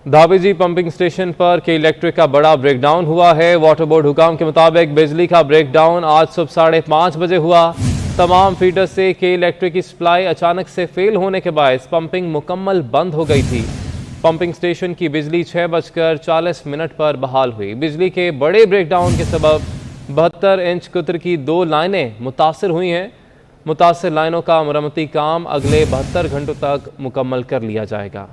धाबीजी pumping station पर के electric का बड़ा ब्रेकडाउन हुआ है। वाटर बोर्ड हुकाम के मुताबिक बिजली का ब्रेकडाउन आज सुबह 5:30 बजे हुआ। तमाम फीडर से के इलेक्ट्रिक की सप्लाई अचानक से फेल होने के बायस पंपिंग मुकम्मल बंद हो गई थी। पंपिंग स्टेशन की बिजली 6:40 पर बहाल हुई। बिजली के बड़े ब्रेकडाउन के सबब 72 इंच कुतर की 2 लाइनें मुतासर हुई हैं। मुतासर लाइनों का मरम्मती काम अगले 72 घंटों तक मुकम्मल कर लिया जाएगा।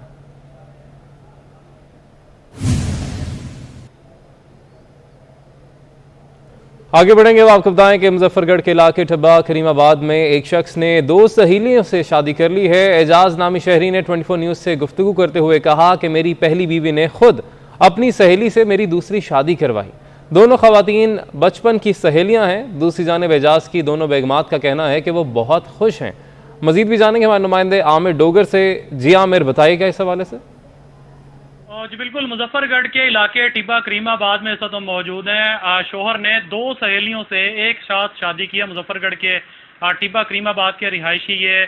आगे बढ़ेंगे। अब आपको बताएं कि मुजफ्फरगढ़ के इलाके टिब्बा करीमाबाद में एक शख्स ने 2 सहेलियों से शादी कर ली है। एजाज नामी शहरी ने 24 न्यूज़ से गुफ्तगू करते हुए कहा कि मेरी पहली बीवी ने खुद अपनी सहेली से मेरी दूसरी शादी करवाई। दोनों खवातीन बचपन की सहेलियां हैं। दूसरी जानिब एजाज की दोनों बेगमात का कहना है कि वो बहुत खुश हैं। मजीद भी जानेंगे हमारे नुमाइंदे आमिर डोगर से। जी आमिर, बताइएगा इस हवाले से। जी बिल्कुल, मुजफ्फरगढ़ के इलाके टिब्बा करीमाबाद में इस वक्त हम मौजूद हैं। शोहर ने 2 सहेलियों से एक साथ शादी किया। मुजफ्फरगढ़ के टिब्बा करीमाबाद के रिहायशी ये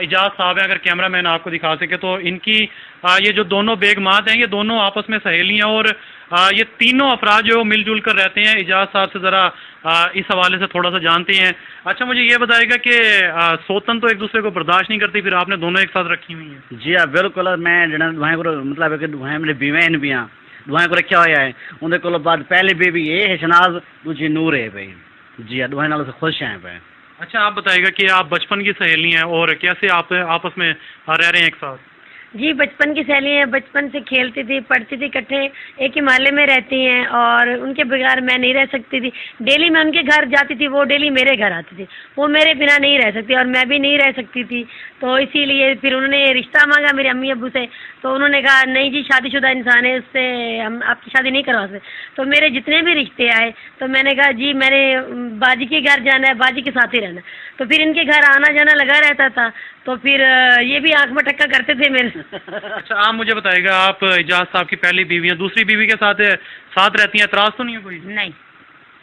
एजाज साहब हैं। अगर कैमरामैन आपको दिखा सके तो इनकी ये जो दोनों बेगमात हैं ये दोनों आपस में सहेली हैं और ये तीनों अफराद जो मिलजुल कर रहते हैं। एजाज साहब से ज़रा इस हवाले से थोड़ा सा जानते हैं। अच्छा, मुझे ये बताएगा कि सोतन तो एक दूसरे को बर्दाश्त नहीं करती, फिर आपने दोनों एक साथ रखी हुई हैं? जी हाँ बिल्कुल, मैं दुआएं को मतलब कि दुआएं मेरे बीवें भी हाँ दुआएं को रखा हुआ है। उनके को बाद पहले बेबी ये है शनाज, दूसरी नूर है भाई। जी हाँ, दुआएं नाल से खुश हैं भाई। अच्छा, आप बताइएगा कि आप बचपन की सहेली हैं और कैसे आप आपस में रह रहे हैं एक साथ? जी, बचपन की सहेली हैं। बचपन से खेलती थी, पढ़ती थी इकट्ठे, एक ही मोहल्ले में रहती हैं और उनके बगैर मैं नहीं रह सकती थी। डेली मैं उनके घर जाती थी, वो डेली मेरे घर आती थी। वो मेरे बिना नहीं रह सकती और मैं भी नहीं रह सकती थी। तो इसीलिए फिर उन्होंने रिश्ता मांगा मेरे अम्मी अब्बू से। तो उन्होंने कहा नहीं जी, शादीशुदा इंसान है, उससे हम आपकी शादी नहीं करवा सकते। तो मेरे जितने भी रिश्ते आए तो मैंने कहा जी मैंने बाजी के घर जाना है, बाजी के साथ ही रहना। तो फिर इनके घर आना जाना लगा रहता था। तो फिर ये भी आंख में टक्का करते थे मेरे। अच्छा, आप मुझे बताइएगा, आप एजाज साहब की पहली बीवी हैं, दूसरी बीवी के साथ रहती हैं, एतराज तो नहीं है कोई? नहीं।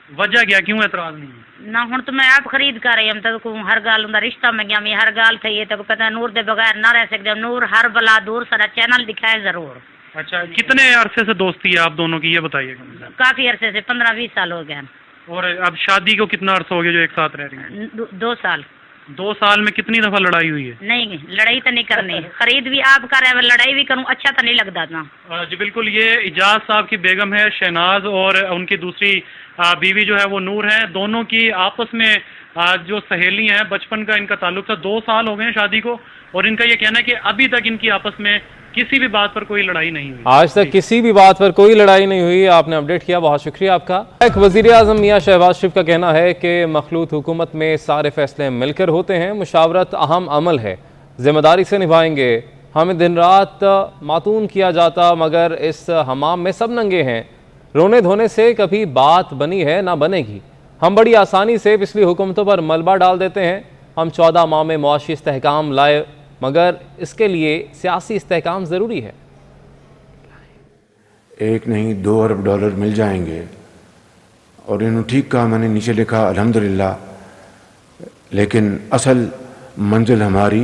वजह क्या, क्यों एतराज नहीं है? ना हुण तो मैं आप खरीद कर रही हम तो हर गाल उनका रिश्ता में गया मैं हर गाल थी ये तो कहता नूर के बगैर ना रह सकते। नूर हर बला दूर सारा चैनल दिखाए जरूर। अच्छा, कितने अरसे से दोस्ती है आप दोनों की, ये बताइएगा। काफी अरसे से 15-20 साल हो गए। और अब शादी को कितना अर्सा हो गया जो एक साथ रह रही हैं? 2 साल। 2 साल में कितनी दफा लड़ाई हुई है? नहीं, लड़ाई तो नहीं करनी। खरीद भी आप कर रहे हैं, लड़ाई भी करूं अच्छा तो नहीं लगता ना। जी बिल्कुल, ये एजाज साहब की बेगम है शहनाज और उनकी दूसरी बीवी जो है वो नूर है। दोनों की आपस में जो सहेली हैं, बचपन का इनका ताल्लुक था। 2 साल हो गए हैं शादी को और इनका ये कहना है कि अभी तक इनकी आपस में किसी भी बात पर कोई लड़ाई नहीं हुई। आज तक किसी भी बात पर कोई लड़ाई नहीं हुई। आपने अपडेट किया, बहुत शुक्रिया आपका। एक वजीर आजम मियां शहबाज शरीफ का कहना है कि मखलूत हुकूमत में सारे फैसले मिलकर होते हैं। मुशावरत अहम अमल है, जिम्मेदारी से निभाएंगे। हमें दिन रात मातून किया जाता मगर इस हमाम में सब नंगे हैं। रोने धोने से कभी बात बनी है ना बनेगी। हम बड़ी आसानी से पिछली हुकूमतों पर मलबा डाल देते हैं। हम 14 माह में मुआशी इस्तेहकाम लाए मगर इसके लिए सियासी इस्तेहकाम ज़रूरी है। 1 नहीं 2 अरब डॉलर मिल जाएंगे। और इन्होंने ठीक कहा, मैंने नीचे लिखा अल्हम्दुलिल्लाह। लेकिन असल मंजिल हमारी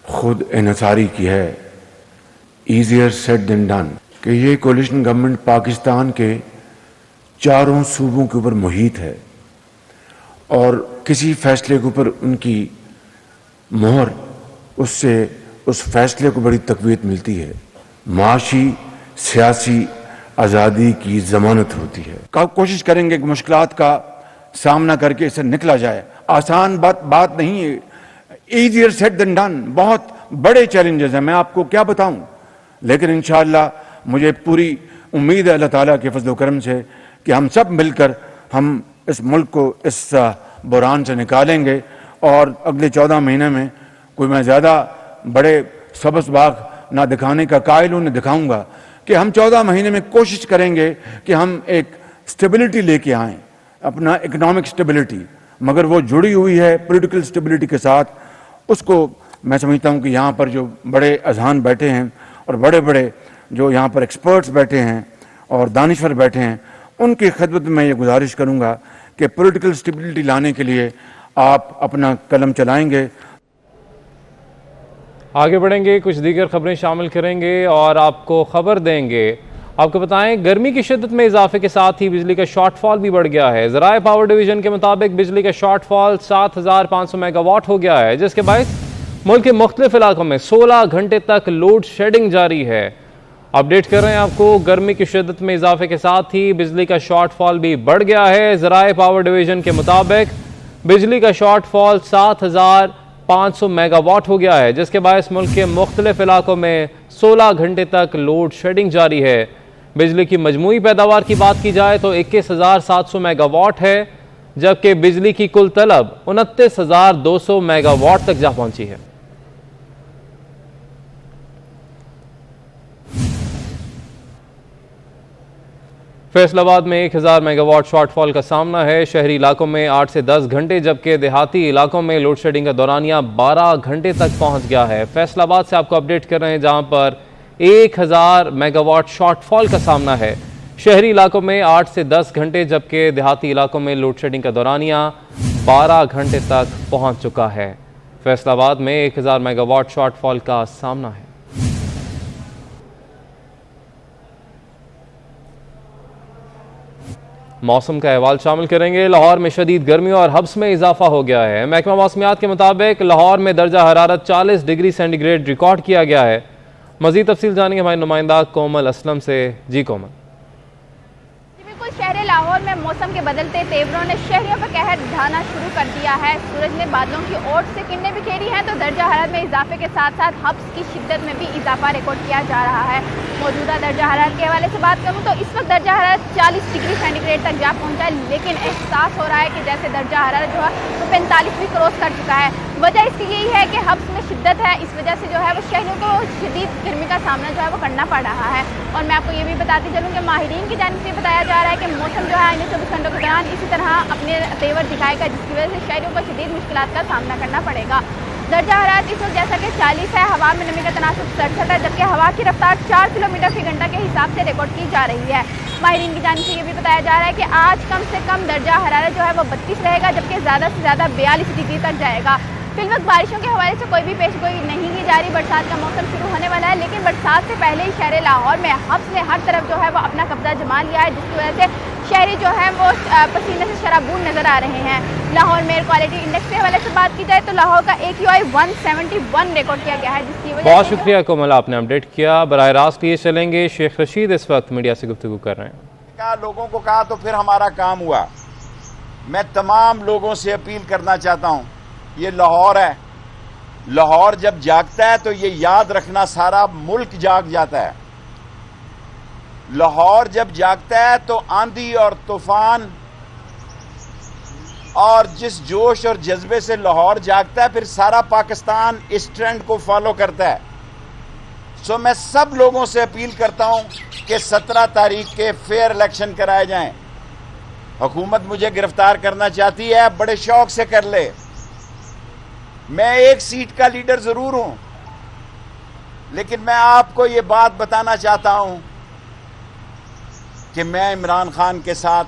खुद इन्हसारी की है। ईजियर सेड देन डन कि ये कोलिशन गवर्नमेंट पाकिस्तान के चारों सूबों के ऊपर मुहित है और किसी फैसले के ऊपर उनकी मोहर, उससे उस फैसले को बड़ी तक़वीयत मिलती है। माशी सियासी आज़ादी की ज़मानत होती है। कोशिश करेंगे कि मुश्किलात का सामना करके इससे निकला जाए। आसान बात नहीं है। Easier said than done. बहुत बड़े चैलेंजेस हैं, मैं आपको क्या बताऊं। लेकिन इंशाअल्लाह मुझे पूरी उम्मीद है अल्लाह ताला के फजल करम से कि हम सब मिलकर हम इस मुल्क को इस बुरान से निकालेंगे। और अगले 14 महीने में कोई मैं ज़्यादा बड़े सबस बाग ना दिखाने का कायल उन्हें दिखाऊंगा कि हम 14 महीने में कोशिश करेंगे कि हम एक स्टेबिलिटी लेके आएँ, अपना इकोनॉमिक स्टेबिलिटी, मगर वो जुड़ी हुई है पॉलिटिकल स्टेबिलिटी के साथ। उसको मैं समझता हूँ कि यहाँ पर जो बड़े अजहान बैठे हैं और बड़े बड़े जो यहाँ पर एक्सपर्ट्स बैठे हैं और दानिश्वर बैठे हैं, उनकी खिदमत में मैं ये गुजारिश करूँगा कि पॉलिटिकल स्टेबिलिटी लाने के लिए आप अपना कलम चलाएंगे। आगे बढ़ेंगे, कुछ दीगर खबरें शामिल करेंगे और आपको खबर देंगे। आपको बताएं, गर्मी की शिद्दत में इजाफे के साथ ही बिजली का शॉर्टफॉल भी बढ़ गया है। ज़राए पावर डिवीजन के मुताबिक बिजली का शॉर्टफॉल 7500 मेगावाट हो गया है, जिसके बायस मुल्क के मुख्तलिफ इलाकों में 16 घंटे तक लोड शेडिंग जारी है। अपडेट कर रहे हैं आपको, गर्मी की शिद्दत में इजाफे के साथ ही बिजली का शॉर्टफॉल भी बढ़ गया है। ज़राए पावर डिवीजन के मुताबिक बिजली का शॉर्टफॉल 7500 मेगावाट हो गया है, जिसके बायस मुल्क के मुख्तलिफ इलाकों में 16 घंटे तक लोड शेडिंग जारी है। बिजली की मजमूई पैदावार की बात की जाए तो 21,700 मेगावाट है, जबकि बिजली की कुल तलब 29,200 मेगावाट तक जा पहुंची है। फैसलाबाद में 1000 मेगावाट शॉर्टफॉल का सामना है। शहरी इलाकों में 8 से 10 घंटे, जबकि देहाती इलाकों में लोड शेडिंग का दौरानिया 12 घंटे तक पहुंच गया है। फैसलाबाद से आपको अपडेट कर रहे हैं, जहां पर 1000 मेगावाट शॉर्टफॉल का सामना है। शहरी इलाकों में 8 से 10 घंटे, जबकि देहाती इलाकों में लोड शेडिंग का दौरानिया 12 घंटे तक पहुंच चुका है। फैसलाबाद में 1000 मेगावाट शॉर्टफॉल का सामना है। मौसम का अहवाल शामिल करेंगे। लाहौर में शदीद गर्मी और हब्स में इजाफा हो गया है। महकमा मौसमियात के मुताबिक लाहौर में दर्जा हरारत 40 डिग्री सेंटीग्रेड रिकॉर्ड किया गया है। मजीद तफसील जानेंगे हमारे नुमाइंदा कोमल असलम से। जी कोमल। बिल्कुल, शहर लाहौर में मौसम के बदलते तेवरों ने शहरियों का कहर ढाना शुरू कर दिया है। सूरज ने बादलों की ओट से किरणें बिखेरी हैं, तो दर्जा हरारत में इजाफे के साथ साथ हब्स की शिद्दत में भी इजाफा रिकॉर्ड किया जा रहा है। मौजूदा दर्जा हरारत के हवाले से बात करूं तो इस वक्त दर्जा हरारत 40 डिग्री सेंटीग्रेड तक जा पहुंचा है, लेकिन एहसास हो रहा है कि जैसे दर्जा हरारत जो है वो 45 भी क्रॉस कर चुका है। वजह इसकी यही है कि हब्स में शिद्दत है, इस वजह से जो है वो शहरियों को शदीद गर्मी का सामना जो है वो करना पड़ रहा है। और मैं आपको ये भी बताती चलूँ कि माहिरीन की जानिब से बताया जा रहा है कि मौसम जो है आने 24 घंटों के दौरान इसी तरह अपने तेवर दिखाएगा, जिसकी वजह से शहरियों को शदीद मुश्किलात का सामना करना पड़ेगा। दर्जा हरारत इस वक्त जैसा कि 40 है, हवा में नमी का तनासुब 67 है, जबकि हवा की रफ्तार 4 किलोमीटर फी घंटा के हिसाब से रिकॉर्ड की जा रही है। माहिरीन की जानिब से ये भी बताया जा रहा है कि आज कम से कम दर्जा हरारत जो है वो 32 रहेगा, जबकि ज़्यादा से ज़्यादा 42 डिग्री तक जाएगा। फिलहाल बारिशों के हवाले से कोई भी पेशगोई नहीं की जा रही। बरसात का मौसम शुरू होने वाला है, लेकिन बरसात से पहले ही शहर लाहौर में हब्स ने हर तरफ जो है वो अपना कब्जा जमा लिया है, जिसकी वजह से शहरी जो है वो पसीने से शराबून नजर आ रहे हैं। लाहौर में एयर क्वालिटी इंडेक्स के हवाले से बात की जाए तो लाहौर का AQI 171 रिकॉर्ड किया गया है, जिसकी वजह बहुत शुक्रिया कोमल, आपने अपडेट किया। बराह रास्त लिए चलेंगे, शेख रशीद इस वक्त मीडिया से गुफ्तगू कर रहे हैं। लोगों को कहा तो फिर हमारा काम हुआ। मैं तमाम लोगों से अपील करना चाहता हूं, ये लाहौर है, लाहौर जब जागता है तो ये याद रखना सारा मुल्क जाग जाता है। लाहौर जब जागता है तो आंधी और तूफान और जिस जोश और जज्बे से लाहौर जागता है, फिर सारा पाकिस्तान इस ट्रेंड को फॉलो करता है। सो मैं सब लोगों से अपील करता हूं कि 17 तारीख के फेयर इलेक्शन कराए जाएं। हुकूमत मुझे गिरफ्तार करना चाहती है, बड़े शौक से कर ले। मैं एक सीट का लीडर जरूर हूं, लेकिन मैं आपको ये बात बताना चाहता हूं कि मैं इमरान खान के साथ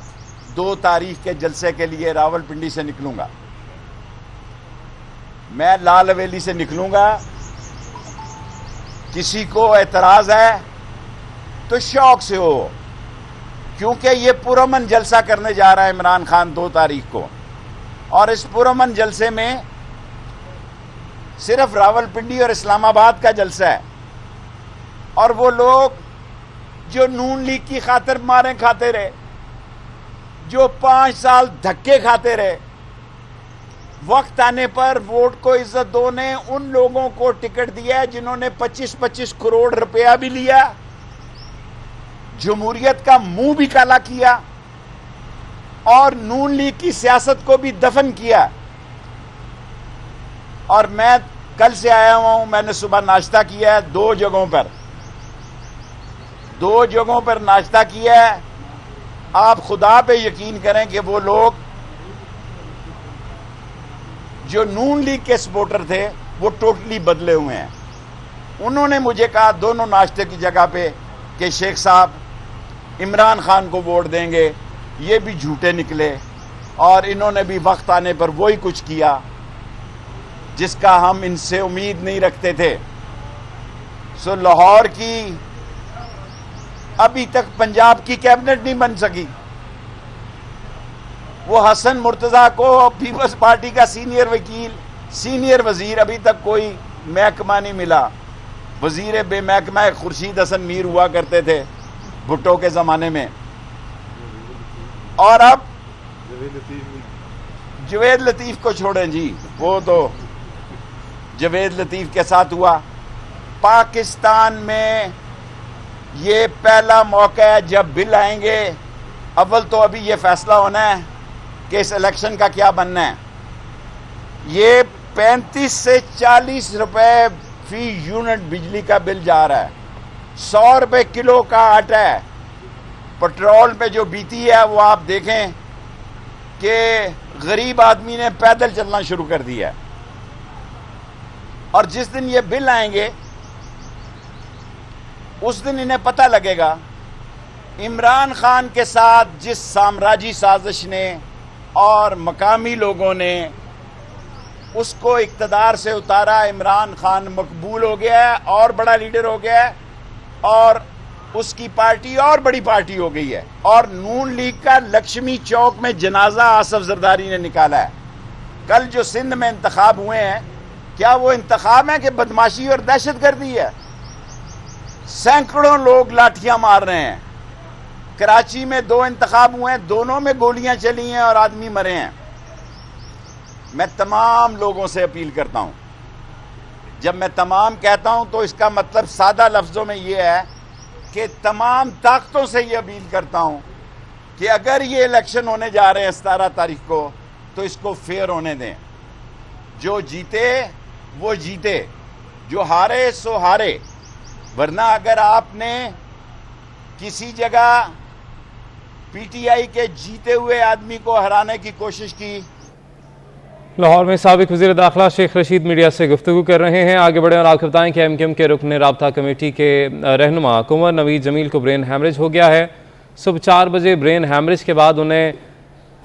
2 तारीख के जलसे के लिए रावलपिंडी से निकलूंगा। मैं लाल हवेली से निकलूंगा। किसी को एतराज है तो शौक से हो, क्योंकि ये पुरअमन जलसा करने जा रहा है इमरान खान 2 तारीख को, और इस पुरअमन जलसे में सिर्फ रावलपिंडी और इस्लामाबाद का जलसा है। और वो लोग जो नून लीग की खातिर मारे खाते रहे, जो 5 साल धक्के खाते रहे, वक्त आने पर वोट को इज्जत दो ने उन लोगों को टिकट दिया है जिन्होंने 25-25 करोड़ रुपया भी लिया, जमहूरियत का मुंह भी काला किया और नून लीग की सियासत को भी दफन किया। और मैं कल से आया हुआ हूं, मैंने सुबह नाश्ता किया है 2 जगहों पर नाश्ता किया है। आप खुदा पे यकीन करें कि वो लोग जो नून लीग के सपोर्टर थे वो टोटली बदले हुए हैं। उन्होंने मुझे कहा दोनों नाश्ते की जगह पे कि शेख साहब इमरान खान को वोट देंगे, ये भी झूठे निकले और इन्होंने भी वक्त आने पर वही कुछ किया जिसका हम इनसे उम्मीद नहीं रखते थे। सो लाहौर की अभी तक पंजाब की कैबिनेट नहीं बन सकी। वो हसन मुर्तजा को पीपल्स पार्टी का सीनियर वकील, सीनियर वजीर, अभी तक कोई महकमा नहीं मिला। वजीर बेमहकमा खुर्शीद हसन मीर हुआ करते थे भुट्टो के जमाने में, और अब जवेद लतीफ को छोड़ें जी, वो तो जवेद लतीफ के साथ हुआ। पाकिस्तान में ये पहला मौका है जब बिल आएंगे। अव्वल तो अभी ये फैसला होना है कि इस इलेक्शन का क्या बनना है। ये 35 से 40 रुपए फी यूनिट बिजली का बिल जा रहा है। 100 रुपए किलो का आटा है। पेट्रोल पे जो बीती है वो आप देखें कि गरीब आदमी ने पैदल चलना शुरू कर दिया है। और जिस दिन ये बिल आएंगे उस दिन इन्हें पता लगेगा इमरान खान के साथ जिस साम्राज्यी साजिश ने और मकामी लोगों ने उसको इक्तदार से उतारा। इमरान खान मकबूल हो गया है और बड़ा लीडर हो गया है, और उसकी पार्टी और बड़ी पार्टी हो गई है। और नून लीग का लक्ष्मी चौक में जनाजा आसफ जरदारी ने निकाला है। कल जो सिंध में इंतखाब हुए हैं, क्या वो इंतखाब है कि बदमाशी और दहशतगर्दी है? सैकड़ों लोग लाठियां मार रहे हैं। कराची में 2 इंतखाब हुए हैं, दोनों में गोलियां चली हैं और आदमी मरे हैं। मैं तमाम लोगों से अपील करता हूं, जब मैं तमाम कहता हूं तो इसका मतलब सादा लफ्जों में यह है कि तमाम ताकतों से यह अपील करता हूं कि अगर ये इलेक्शन होने जा रहे हैं 17 तारीख को, तो इसको फेयर होने दें। जो जीते वो जीते, जो हारे सो हारे। वरना अगर आपने किसी जगह पीटीआई के जीते हुए आदमी को हराने की कोशिश की। लाहौर में साबिक वज़ीर दाखिला शेख रशीद मीडिया से गुफ्तगू कर रहे हैं। आगे बढ़े और आपको बताएं कि एमक्यूएम के रुकन राबता कमेटी के रहनुमा कुंवर नवीद जमील को ब्रेन हैमरेज हो गया है। सुबह 4 बजे ब्रेन हैमरेज के बाद उन्हें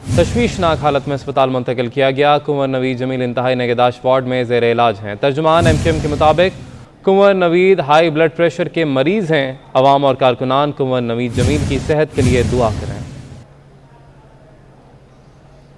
तशवीशनाक हालत में अस्पताल मुंतकिल किया गया। कुंवर नवीद जमील इंतहाई निगहदाश्त वार्ड में ज़ेर इलाज हैं। तर्जुमान एमक्यूएम के मुताबिक कुंवर नवीद हाई ब्लड प्रेशर के मरीज़ हैं। अवाम और कारकुनान कुंवर नवीद जमील की सेहत के लिए दुआ करें।